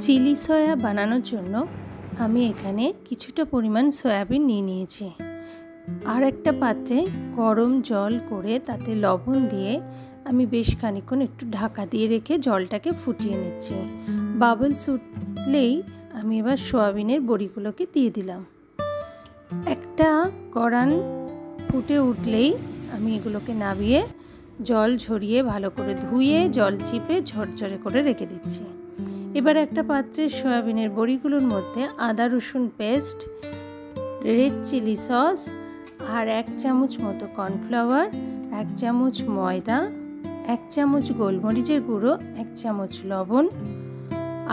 Chilli soya বানানোর জন্য আমি এখানে কিছুটা পরিমাণ সয়াবিন নিয়ে নিয়েছি। আর একটা পাত্রে গরম জল করে তাতে লবণ দিয়ে আমি বেশ খানিকক্ষণ একটু ঢাকা দিয়ে রেখে জলটাকে ফুটিয়ে নিচ্ছি। বাবলস উঠলেই আমি এবার সয়াবিনের বড়িগুলোকে দিয়ে দিলাম। একটা গড়ান ফুটে উঠলেই আমি এগুলোকে নামিয়ে জল ঝরিয়ে ভালো করে ধুয়ে জল চিপে ঝরঝরে করে রেখে দিচ্ছি। এবার একটা পাত্রে সয়াবিনের বড়িগুলোর মধ্যে আদা রসুন পেস্ট, রেড চিলি সস আর 1 চামচ মতো কর্নফ্লাওয়ার, 1 চামচ ময়দা, 1 চামচ গোলমরিচের গুঁড়ো, 1 চামচ লবণ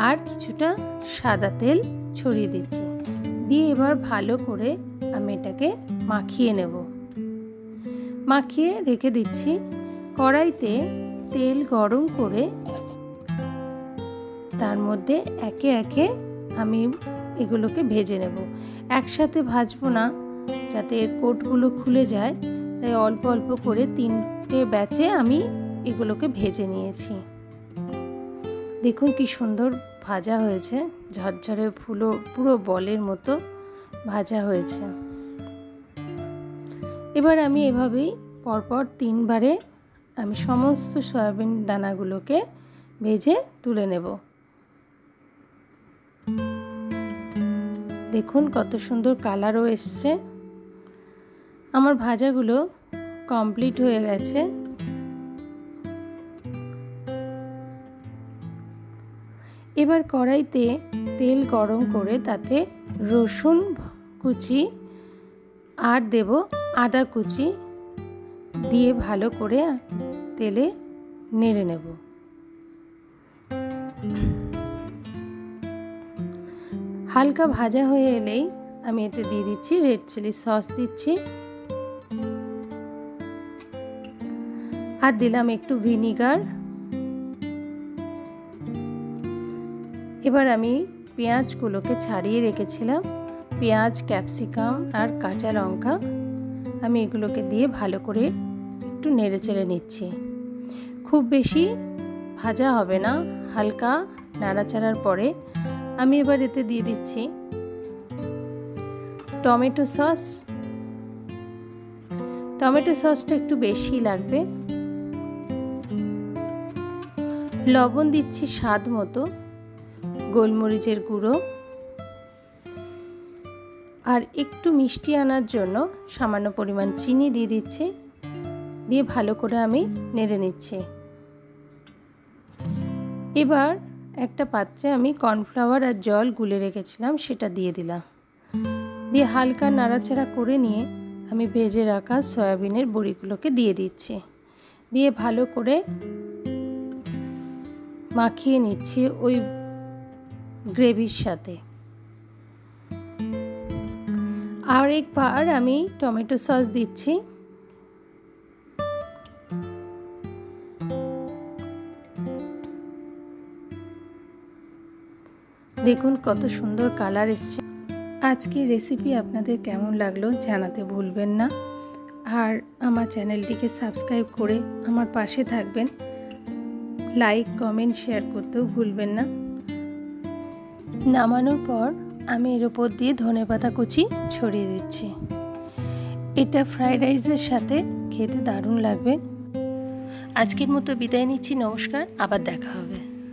আর কিছুটা সাদা তেল ছড়িয়ে দিচ্ছি। দিয়ে এবার ভালো করে আমি এটাকে মাখিয়ে নেব। মাখিয়ে রেখে দিচ্ছি। কড়াইতে তেল গরম করে তার মধ্যে একে একে আমি এগুলোকে ভেজে নেব। একসাথে ভাজবো না, যাতে এর কোটগুলো খুলে যায়, তাই অল্প অল্প করে 3টে ব্যাচে আমি এগুলোকে ভেজে নিয়েছি। দেখুন কি সুন্দর ভাজা হয়েছে, ঝরঝরে পুরো বলের মতো ভাজা হয়েছে। এবার আমি এভাবেই পরপর 3 বারে আমি সমস্ত সয়াবিন দানাগুলোকে ভেজে তুলে নেব। দেখুন কত সুন্দর কালারও এসছে। আমার ভাজাগুলো কমপ্লিট হয়ে গেছে। এবার কড়াইতে তেল গরম করে তাতে রসুন কুচি আর দেব আদা কুচি দিয়ে ভালো করে তেলে নেড়ে নেব। হালকা ভাজা হয়ে এলেই আমি এতে দিয়ে দিচ্ছি রেড চিলি সস দিচ্ছি আর দিলাম একটু ভিনিগার। এবার আমি পেঁয়াজগুলোকে ছাড়িয়ে রেখেছিলাম, পেঁয়াজ, ক্যাপসিকাম আর কাঁচা লঙ্কা, আমি এগুলোকে দিয়ে ভালো করে একটু নেড়ে চেড়ে নিচ্ছি। খুব বেশি ভাজা হবে না, হালকা নাড়াচাড়ার পরে আমি এবার এতে দিয়ে দিচ্ছি টমেটো সস। টমেটো সসটা একটু বেশি লাগবে। লবণ দিচ্ছি স্বাদ মতো, গোলমরিচের গুঁড়ো আর একটু মিষ্টি আনার জন্য সামান্য পরিমাণ চিনি দিয়ে দিচ্ছি। দিয়ে ভালো করে আমি নেড়ে নিচ্ছি। এবার একটা পাত্রে আমি কর্নফ্লাওয়ার আর জল গুলে রেখেছিলাম সেটা দিয়ে দিলাম। দিয়ে হালকা নাড়াচাড়া করে নিয়ে আমি ভেজে রাখা সয়াবিনের বড়িগুলোকে দিয়ে দিচ্ছি। দিয়ে ভালো করে মাখিয়ে নিচ্ছি ওই গ্রেভির সাথে। আর একবার আমি টমেটো সস দিচ্ছি। দেখুন কত সুন্দর কালার এসছে। আজকের রেসিপি আপনাদের কেমন লাগলো জানাতে ভুলবেন না। আর আমার চ্যানেলটিকে সাবস্ক্রাইব করে আমার পাশে থাকবেন। লাইক, কমেন্ট, শেয়ার করতেও ভুলবেন না। নামানোর পর আমি এর ওপর দিয়ে ধনেপাতা কুচি ছড়িয়ে দিচ্ছি। এটা ফ্রাইড রাইসের সাথে খেতে দারুণ লাগবে। আজকের মতো বিদায় নিচ্ছি। নমস্কার, আবার দেখা হবে।